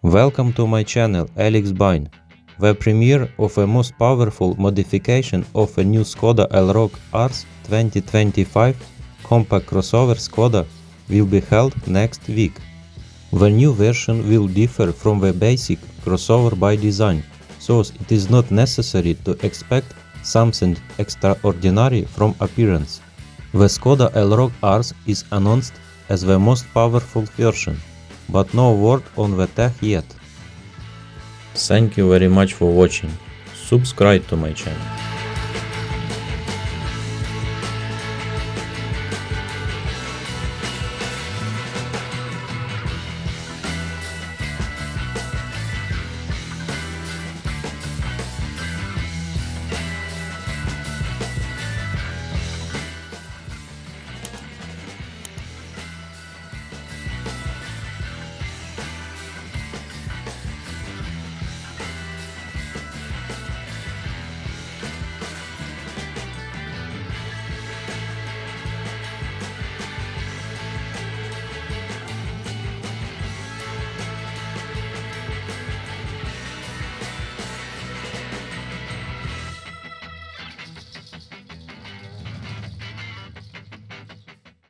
Welcome to my channel Alex Bine. The premiere of a most powerful modification of a new Skoda Elroq RS 2025 compact crossover Skoda will be held next week. The new version will differ from the basic crossover by design, so it is not necessary to expect something extraordinary from appearance. The Skoda Elroq RS is announced as the most powerful version, but no word on the tech yet. Thank you very much for watching. Subscribe to my channel.